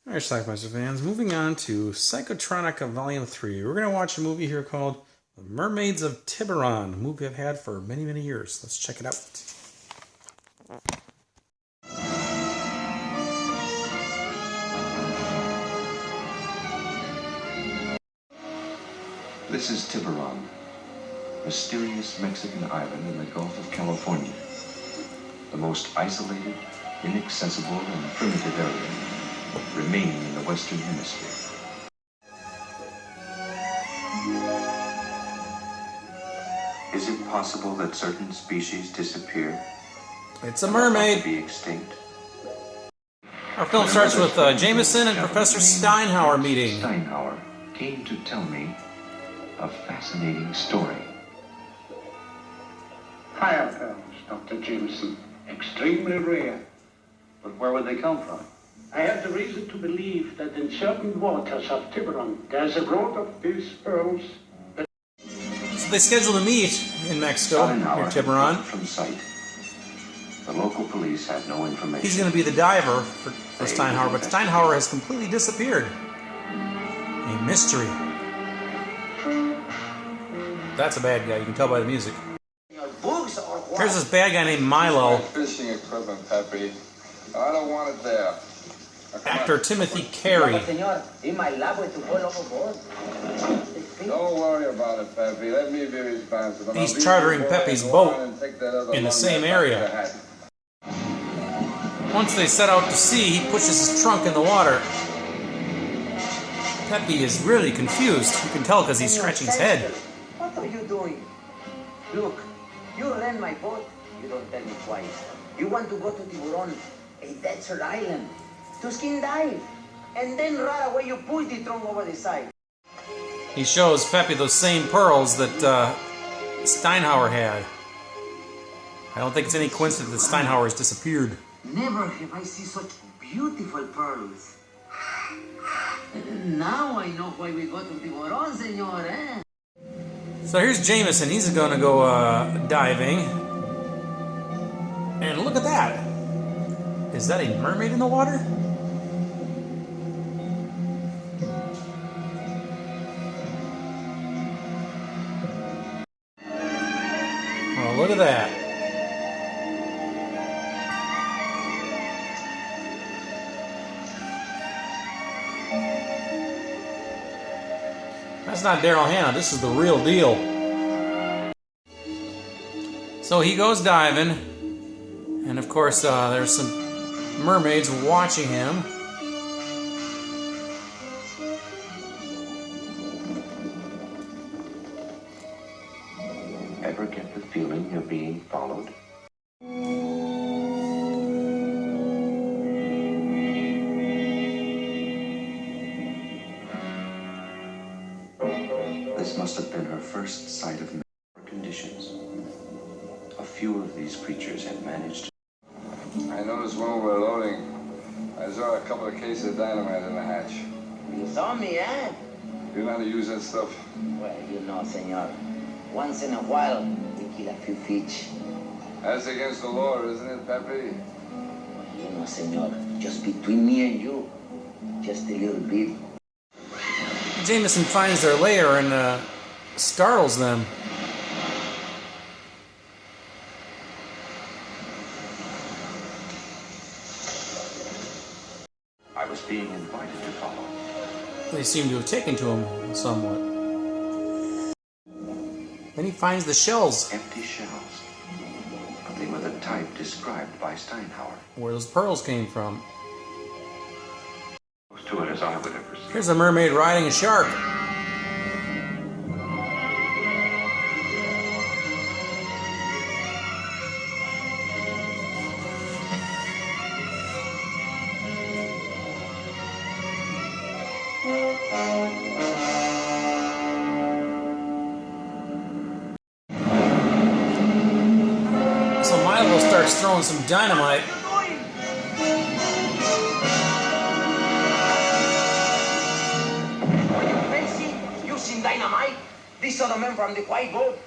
Alright, Schlockmeisters fans, moving on to Psychotronica Volume 3. We're going to watch a movie here called Mermaids of Tiburon, a movie I've had for many, many years. Let's check it out. This is Tiburon, mysterious Mexican island in the Gulf of California. The most isolated, inaccessible, and primitive area remaining in the Western Hemisphere. Is it possible that certain species disappear? It's a mermaid. To be extinct? Our film starts with Jameson and Professor Steinhauer meeting. Steinhauer came to tell me a fascinating story. Higher pearls, Dr. Jameson. Extremely rare. But where would they come from? I have the reason to believe that in certain waters of Tiburon, there's a growth of these pearls that... So they scheduled a meet in Mexico, near Tiburon. From sight. The local police had no information. He's going to be the diver for Steinhauer, but Steinhauer has completely disappeared. A mystery. That's a bad guy, you can tell by the music. Here's this bad guy named Milo. Fishing equipment, Pepe. I don't want it there. Actor Timothy Carey. Don't worry about it, Pepe. Let me be responsible. He's chartering Pepe's boat in the same area. Once they set out to sea, he pushes his trunk in the water. Pepe is really confused. You can tell because he's scratching his head. What are you doing? Look, you ran my boat. You don't tell me twice. You want to go to Tiburon, a desert island, to skin dive, and then right away you push the trunk over the side. He shows Pepe those same pearls that Steinhauer had. I don't think it's any coincidence that Steinhauer has disappeared. Never have I seen such beautiful pearls. Now I know why we go to Tiburon, senor, eh? So here's Jameson. He's going to go diving. And look at that. Is that a mermaid in the water? Well, look at that. That's not Daryl Hannah. This is the real deal. So he goes diving. And of course, there's some mermaids watching him. Ever get the feeling you're being followed? This must have been her first sight of conditions. A few of these creatures had managed to... I noticed when we were loading, I saw a couple of cases of dynamite in the hatch. You saw me, eh? You know how to use that stuff? Well, you know, senor. Once in a while, we kill a few fish. That's against the law, isn't it, Pepe? You know, senor, just between me and you, just a little bit. Jameson finds their lair and startles them. I was being invited to follow. They seem to have taken to him somewhat. Then he finds the shells. Empty shells. But they were the type described by Steinhauer. Where those pearls came from. Close to it as I would ever see. Here's a mermaid riding a shark. So Milo starts throwing some dynamite. Are you crazy? Using dynamite? This other man from the white boat.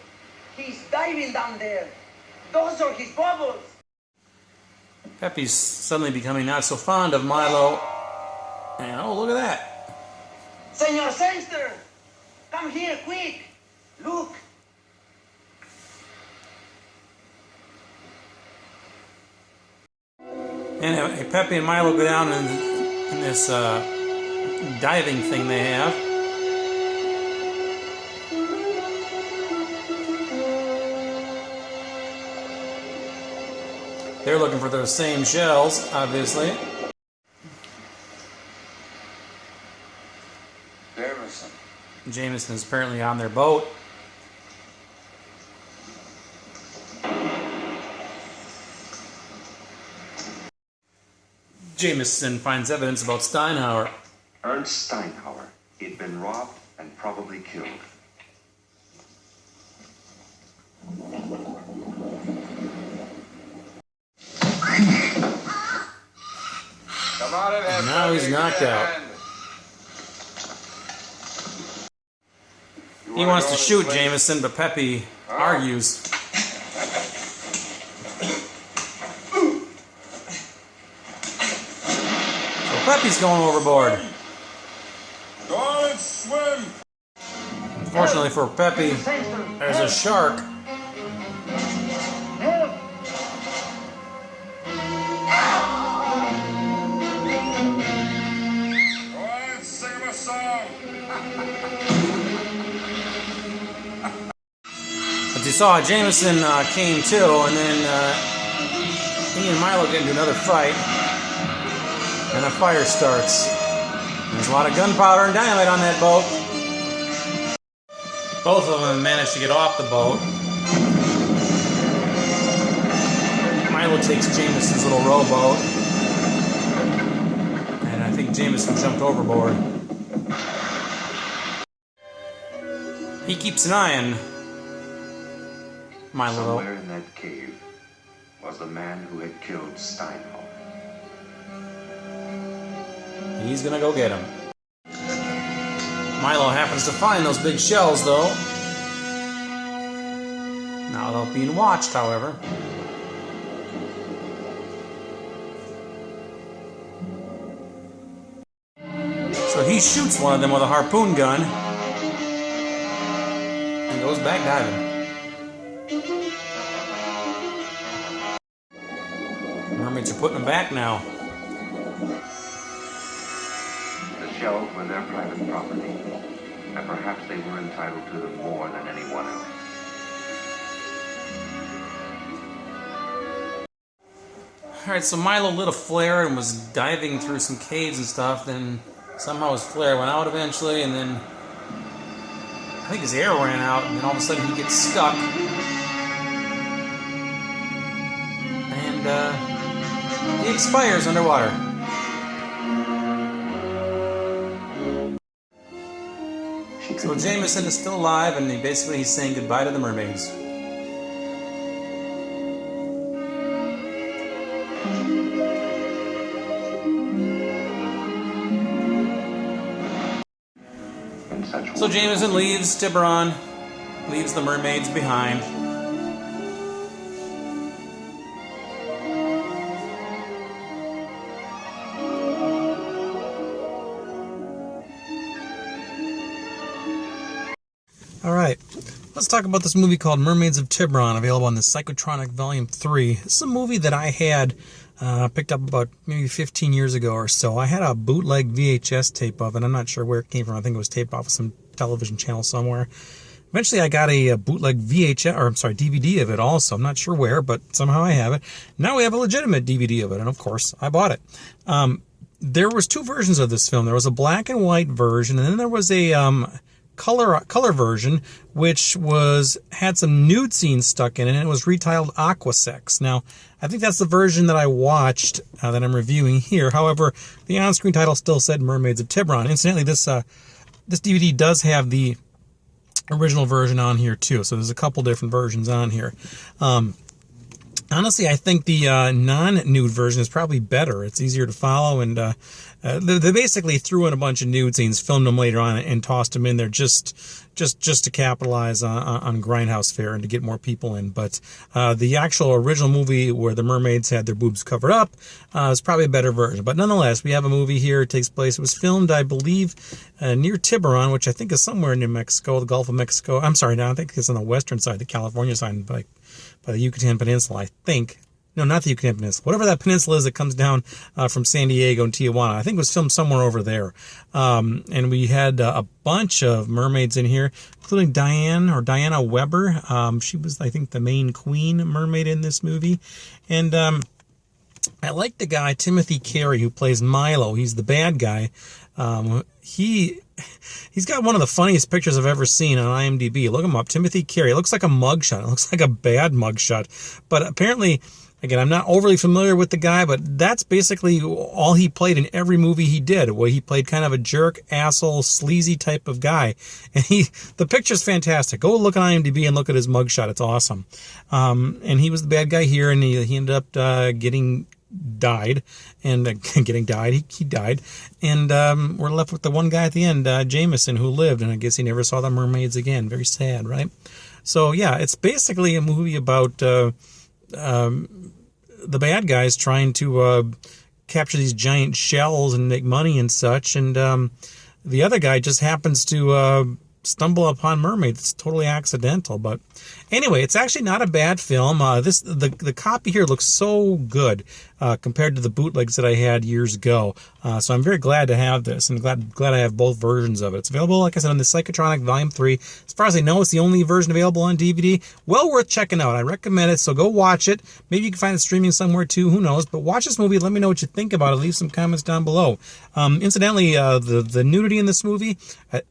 He's diving down there. Those are his bubbles. Pepe's suddenly becoming not so fond of Milo And oh, look at that. Senor Sangster, come here, quick. Look. And Pepe and Milo go down in this diving thing they have. They're looking for those same shells, obviously. Jameson is apparently on their boat. Jameson finds evidence about Steinhauer. Ernst Steinhauer. He'd been robbed and probably killed. Come on in here. Now he's knocked out. He wants to shoot Jameson, but Pepe argues. So Pepe's going overboard. Go on and swim. Unfortunately for Pepe, there's a shark. Go on, sing him a song. But you saw Jameson came too, and then he and Milo get into another fight, and a fire starts. There's a lot of gunpowder and dynamite on that boat. Both of them managed to get off the boat. Milo takes Jameson's little rowboat, and I think Jameson jumped overboard. He keeps an eye on Milo. Somewhere in that cave was the man who had killed Steinhauer. He's gonna go get him. Milo happens to find those big shells, though. Now they're being watched, however. So he shoots one of them with a harpoon gun and goes back diving. Mermaids are putting them back now. The shells were their private property, and perhaps they were entitled to them more than anyone else. Alright, so Milo lit a flare and was diving through some caves and stuff, then somehow his flare went out eventually, and then I think his air ran out, and then all of a sudden he gets stuck. And he expires underwater. So Jameson is still alive, and he's saying goodbye to the mermaids. So Jameson leaves Tiburon, leaves the mermaids behind. Alright, let's talk about this movie called Mermaids of Tiburon, available on the Psychotronic Volume 3. This is a movie that I had picked up about maybe 15 years ago or so. I had a bootleg VHS tape of it. I'm not sure where it came from. I think it was taped off of some television channel somewhere. Eventually I got a bootleg DVD of it also. I'm not sure where, but somehow I have it. Now we have a legitimate DVD of it, and of course I bought it. There was two versions of this film. There was a black and white version, and then there was a color version, which had some nude scenes stuck in it, and it was retitled Aquasex. Now, I think that's the version that I watched that I'm reviewing here. However, the on-screen title still said Mermaids of Tiburon. Incidentally, this DVD does have the original version on here too, so there's a couple different versions on here. Honestly, I think the non-nude version is probably better. It's easier to follow, and they basically threw in a bunch of nude scenes, filmed them later on, and tossed them in there just to capitalize on Grindhouse fare and to get more people in. But the actual original movie where the mermaids had their boobs covered up is probably a better version. But nonetheless, we have a movie here. It takes place. It was filmed, I believe, near Tiburon, which I think is somewhere near Mexico, the Gulf of Mexico. I'm sorry, no, I think it's on the western side, the California side, by the Yucatan Peninsula, I think. No, not the Yucatan Peninsula. Whatever that peninsula is that comes down from San Diego and Tijuana. I think it was filmed somewhere over there. And we had a bunch of mermaids in here, including Diana Weber. She was, I think, the main queen mermaid in this movie. And I like the guy, Timothy Carey, who plays Milo. He's the bad guy. He's got one of the funniest pictures I've ever seen on IMDb. Look him up. Timothy Carey. It looks like a mugshot. It looks like a bad mugshot. But apparently, again, I'm not overly familiar with the guy, but that's basically all he played in every movie he did, where he played kind of a jerk, asshole, sleazy type of guy. And the picture's fantastic. Go look on IMDb and look at his mugshot. It's awesome. And he was the bad guy here, and he ended up getting died. He died. And we're left with the one guy at the end, Jameson, who lived, and I guess he never saw the mermaids again. Very sad, right? So, yeah, it's basically a movie about the bad guys trying to capture these giant shells and make money and such, and the other guy just happens to stumble upon mermaids. It's totally accidental, but anyway, it's actually not a bad film. The copy here looks so good compared to the bootlegs that I had years ago. So I'm very glad to have this, and glad I have both versions of it. It's available, like I said, on the Psychotronic Volume 3. As far as I know, it's the only version available on DVD. Well worth checking out. I recommend it, so go watch it. Maybe you can find it streaming somewhere too, who knows. But watch this movie. Let me know what you think about it. Leave some comments down below. Incidentally, the nudity in this movie,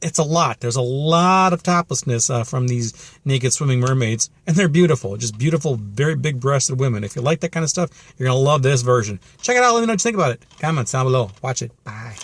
it's a lot. There's a lot of toplessness from these naked swimming mermaids, and they're beautiful. Just beautiful, very big-breasted women. If you like that kind of stuff, you're going to love this version. Check it out. Let me know what you think about it. Comments down below. Watch it. Bye.